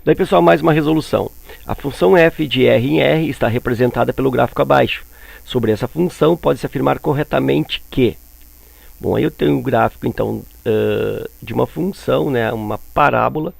Daí, pessoal, mais uma resolução. A função f de r em r está representada pelo gráfico abaixo. Sobre essa função, pode-se afirmar corretamente que... Bom, aí eu tenho um gráfico, então, de uma função, né, uma parábola,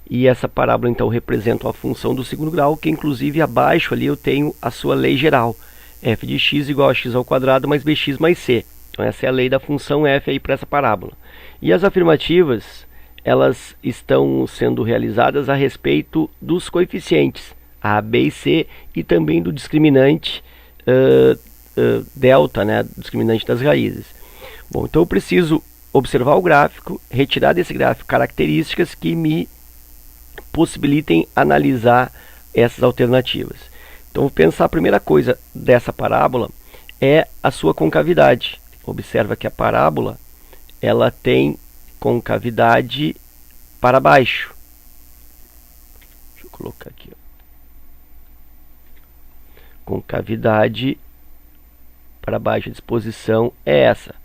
e essa parábola, então, representa uma função do segundo grau, que, inclusive, abaixo ali eu tenho a sua lei geral. F de x igual a x ao quadrado mais bx mais c. Então, essa é a lei da função f aí para essa parábola. E as afirmativas, elas estão sendo realizadas a respeito dos coeficientes a, b e c, e também do discriminante delta, né, discriminante das raízes. Bom, então eu preciso observar o gráfico, retirar desse gráfico características que me possibilitem analisar essas alternativas. Então, vou pensar a primeira coisa dessa parábola é a sua concavidade. Observa que a parábola ela tem concavidade para baixo. Deixa eu colocar aqui. Concavidade para baixo, a disposição é essa.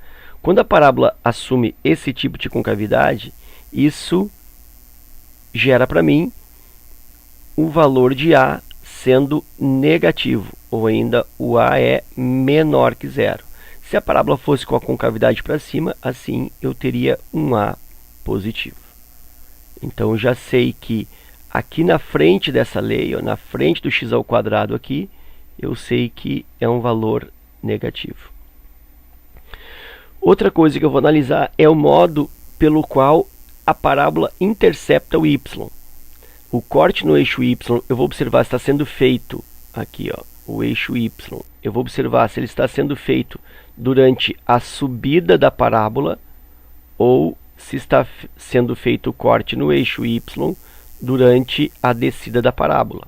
Quando a parábola assume esse tipo de concavidade, isso gera para mim o valor de A sendo negativo, ou ainda o A é menor que zero. Se a parábola fosse com a concavidade para cima, assim eu teria um A positivo. Então, eu já sei que aqui na frente dessa lei, ó, na frente do x ao quadrado aqui, eu sei que é um valor negativo. Outra coisa que eu vou analisar é o modo pelo qual a parábola intercepta o y. O corte no eixo y, eu vou observar se está sendo feito aqui, ó, o eixo y. Eu vou observar se ele está sendo feito durante a subida da parábola ou se está sendo feito o corte no eixo y durante a descida da parábola.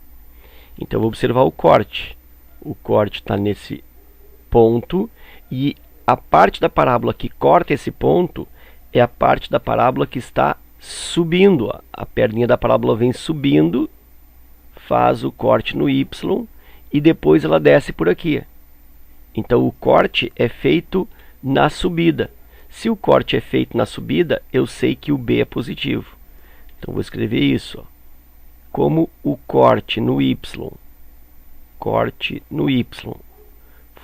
Então, eu vou observar o corte. O corte está nesse ponto e a parte da parábola que corta esse ponto é a parte da parábola que está subindo. Ó. A perninha da parábola vem subindo, faz o corte no y e depois ela desce por aqui. Então, o corte é feito na subida. Se o corte é feito na subida, eu sei que o B é positivo. Então, vou escrever isso. Ó. Como o corte no y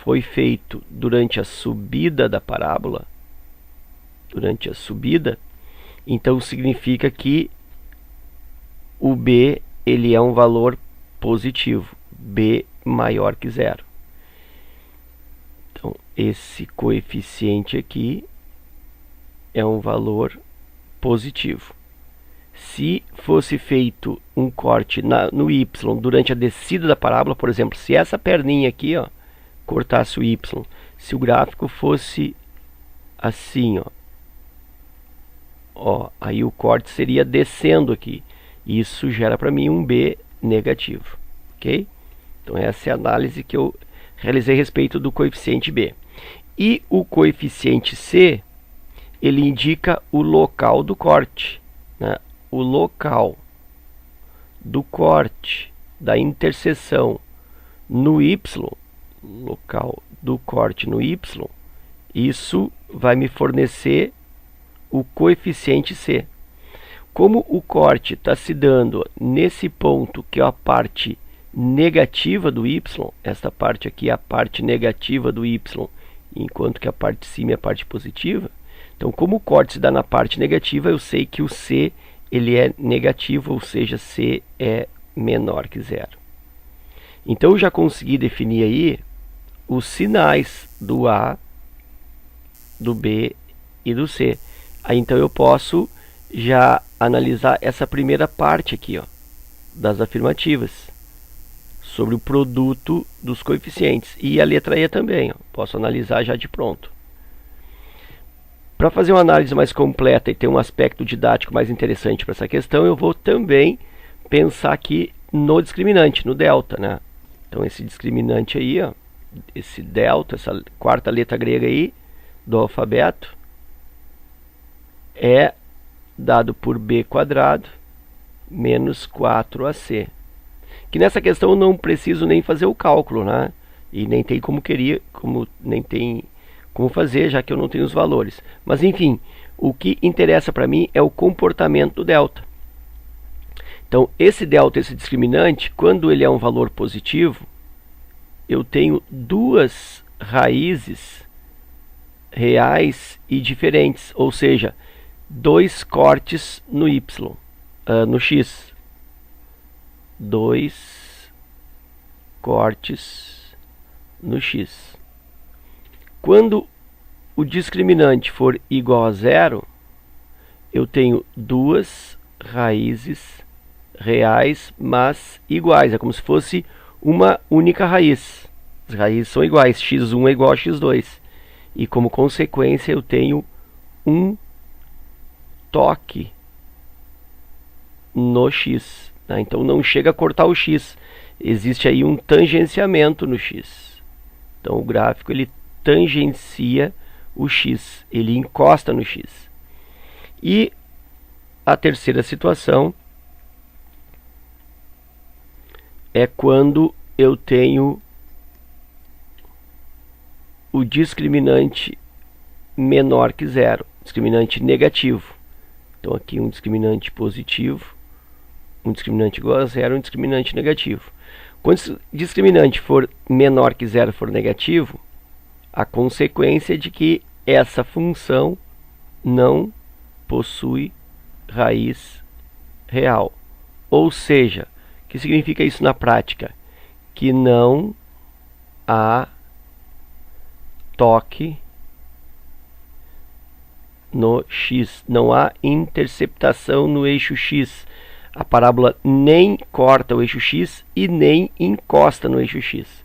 foi feito durante a subida da parábola, então significa que o B ele é um valor positivo, B maior que zero. Então, esse coeficiente aqui é um valor positivo. Se fosse feito um corte no y durante a descida da parábola, por exemplo, se essa perninha aqui, ó, cortasse o y, se o gráfico fosse assim, ó, aí o corte seria descendo aqui. Isso gera para mim um B negativo, ok? Então, essa é a análise que eu realizei a respeito do coeficiente B. E o coeficiente C, ele indica o local do corte, né? O local do corte, da interseção no y, local do corte no y, isso vai me fornecer o coeficiente C. Como o corte está se dando nesse ponto, que é a parte negativa do y, esta parte aqui é a parte negativa do y, enquanto que a parte de cima é a parte positiva, então, como o corte se dá na parte negativa, eu sei que o C ele é negativo, ou seja, C é menor que zero. Então, eu já consegui definir aí os sinais do A, do B e do C. Aí, então, eu posso já analisar essa primeira parte aqui, ó, das afirmativas, sobre o produto dos coeficientes. E a letra E também, ó, posso analisar já de pronto. Para fazer uma análise mais completa e ter um aspecto didático mais interessante para essa questão, eu vou também pensar aqui no discriminante, no delta, né? Então, esse discriminante aí, ó, esse delta, essa quarta letra grega aí do alfabeto, é dado por b quadrado menos 4ac. Que nessa questão eu não preciso nem fazer o cálculo, né? E nem tem como fazer, já que eu não tenho os valores. Mas, enfim, o que interessa para mim é o comportamento do delta. Então, esse delta, esse discriminante, quando ele é um valor positivo, eu tenho duas raízes reais e diferentes, ou seja, dois cortes no y, no x. Dois cortes no x. Quando o discriminante for igual a zero, eu tenho duas raízes reais, mas iguais. É como se fosse uma única raiz. As raízes são iguais. x1 é igual a x2. E como consequência eu tenho um toque no x. Tá? Então não chega a cortar o x. Existe aí um tangenciamento no x. Então o gráfico ele tangencia o x. Ele encosta no x. E a terceira situação é quando eu tenho o discriminante menor que zero, discriminante negativo. Então aqui um discriminante positivo, um discriminante igual a zero, um discriminante negativo. Quando o discriminante for menor que zero, for negativo, a consequência é de que essa função não possui raiz real. Ou seja, o que significa isso na prática? Que não há toque no x, não há interceptação no eixo x. A parábola nem corta o eixo x e nem encosta no eixo x.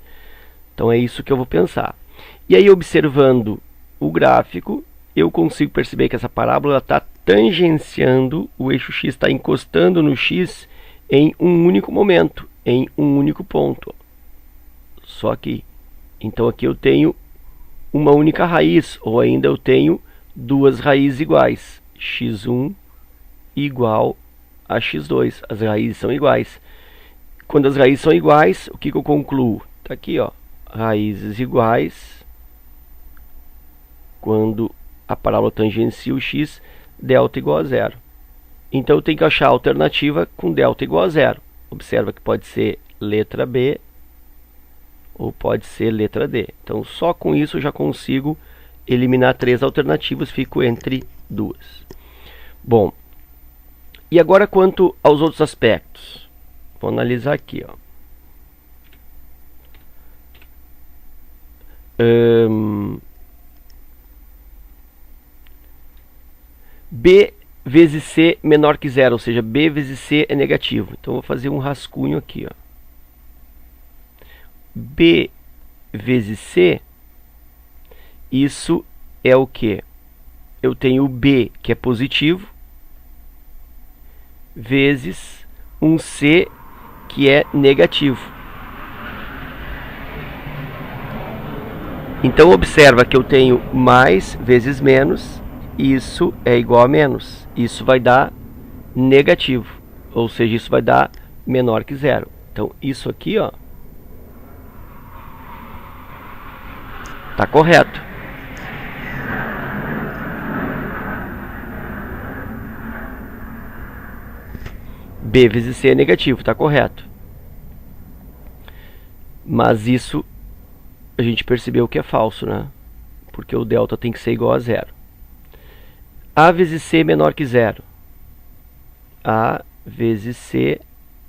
Então é isso que eu vou pensar. E aí, observando o gráfico, eu consigo perceber que essa parábola está tangenciando o eixo x, está encostando no x em um único momento, em um único ponto. Só aqui. Então aqui eu tenho uma única raiz, ou ainda eu tenho duas raízes iguais. x1 igual a x2. As raízes são iguais. Quando as raízes são iguais, o que eu concluo? Está aqui, ó, raízes iguais. Quando a parábola tangencia o x, delta igual a zero. Então eu tenho que achar a alternativa com delta igual a zero. Observa que pode ser letra B ou pode ser letra D. Então só com isso eu já consigo eliminar três alternativas, fico entre duas. Bom, e agora quanto aos outros aspectos. Vou analisar aqui, ó. B vezes C menor que zero, ou seja, B vezes C é negativo. Então, vou fazer um rascunho aqui, ó. B vezes C, isso é o que? Eu tenho o B, que é positivo, vezes um C, que é negativo. Então, observa que eu tenho mais vezes menos, isso é igual a menos. Isso vai dar negativo, ou seja, isso vai dar menor que zero. Então, isso aqui, ó, tá correto. B vezes C é negativo, tá correto. Mas isso a gente percebeu que é falso, né? Porque o delta tem que ser igual a zero. A vezes C menor que zero. A vezes C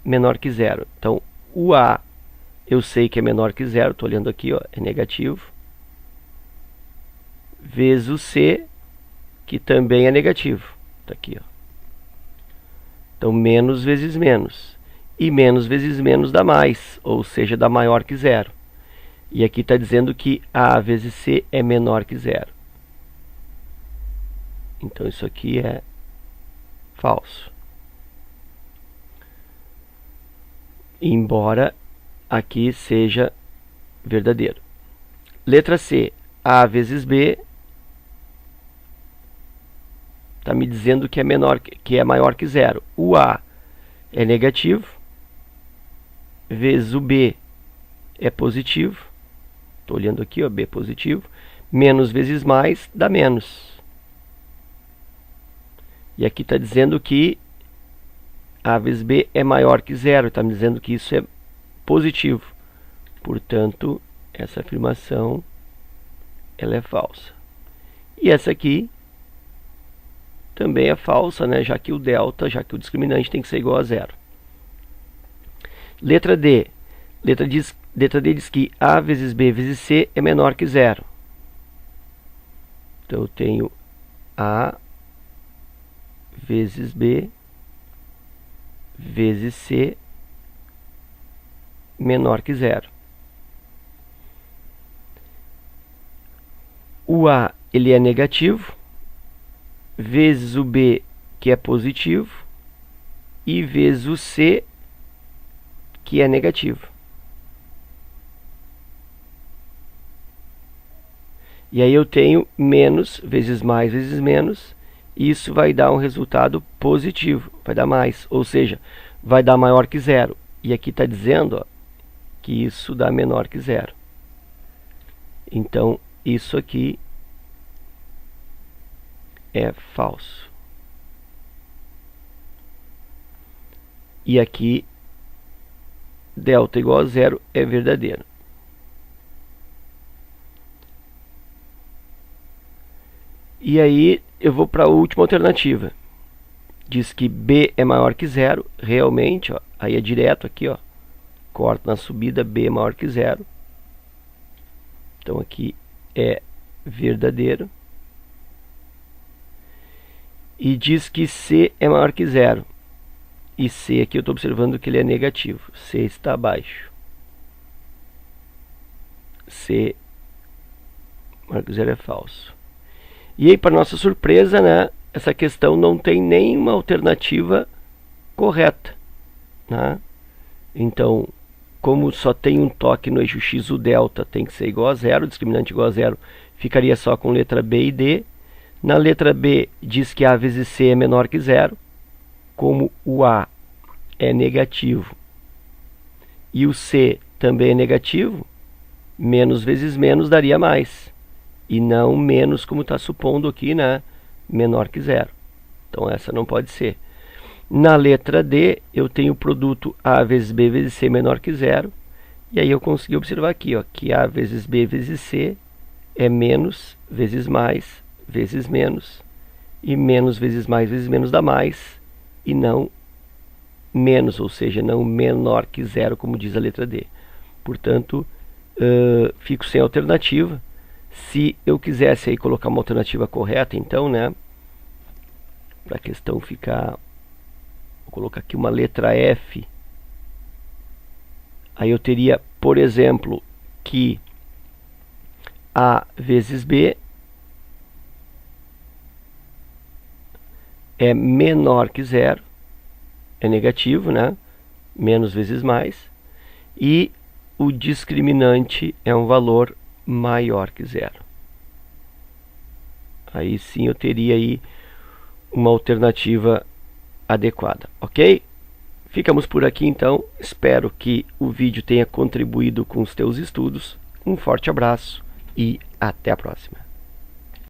menor que zero. Então, o A eu sei que é menor que zero. Estou olhando aqui, ó, é negativo. Vezes o C, que também é negativo. Está aqui, ó. Então, menos vezes menos. E menos vezes menos dá mais, ou seja, dá maior que zero. E aqui está dizendo que A vezes C é menor que zero. Então, isso aqui é falso. Embora aqui seja verdadeiro. Letra C. A vezes B está me dizendo que é maior que zero. O A é negativo, vezes o B é positivo. Estou olhando aqui, ó, B é positivo. Menos vezes mais dá menos. E aqui está dizendo que A vezes B é maior que zero, está me dizendo que isso é positivo. Portanto, essa afirmação ela é falsa. E essa aqui também é falsa, né? Já que o delta, já que o discriminante tem que ser igual a zero. Letra D. Letra D diz que A vezes B vezes C é menor que zero. Então eu tenho A vezes B vezes C menor que zero. O A ele é negativo, vezes o B que é positivo, e vezes o C que é negativo. E aí eu tenho menos vezes mais vezes menos, e isso vai dar um resultado positivo, vai dar mais, ou seja, vai dar maior que zero. E aqui está dizendo, ó, que isso dá menor que zero. Então, isso aqui é falso. E aqui, delta igual a zero é verdadeiro. E aí eu vou para a última alternativa. Diz que B é maior que zero, realmente, ó, aí é direto aqui, ó, corta na subida, B é maior que zero. Então aqui é verdadeiro. E diz que C é maior que zero. E C aqui eu estou observando que ele é negativo. C está abaixo. C maior que zero é falso. E aí, para nossa surpresa, né, essa questão não tem nenhuma alternativa correta, né? Então, como só tem um toque no eixo X, o delta tem que ser igual a zero, o discriminante igual a zero, ficaria só com letra B e D. Na letra B diz que A vezes C é menor que zero. Como o A é negativo e o C também é negativo, menos vezes menos daria mais. E não menos como está supondo aqui, né? Menor que zero. Então essa não pode ser. Na letra D eu tenho o produto A vezes B vezes C menor que zero. E aí eu consegui observar aqui, ó, que A vezes B vezes C é menos vezes mais vezes menos. E menos vezes menos dá mais. E não menos, ou seja, não menor que zero, como diz a letra D. Portanto, fico sem alternativa. Se eu quisesse aí colocar uma alternativa correta, então, né, para a questão ficar, vou colocar aqui uma letra F. Aí eu teria, por exemplo, que A vezes B é menor que zero, é negativo, né? Menos vezes mais. E o discriminante é um valor maior que zero. Aí sim eu teria aí uma alternativa adequada, ok? Ficamos por aqui então. Espero que o vídeo tenha contribuído com os teus estudos. Um forte abraço e até a próxima.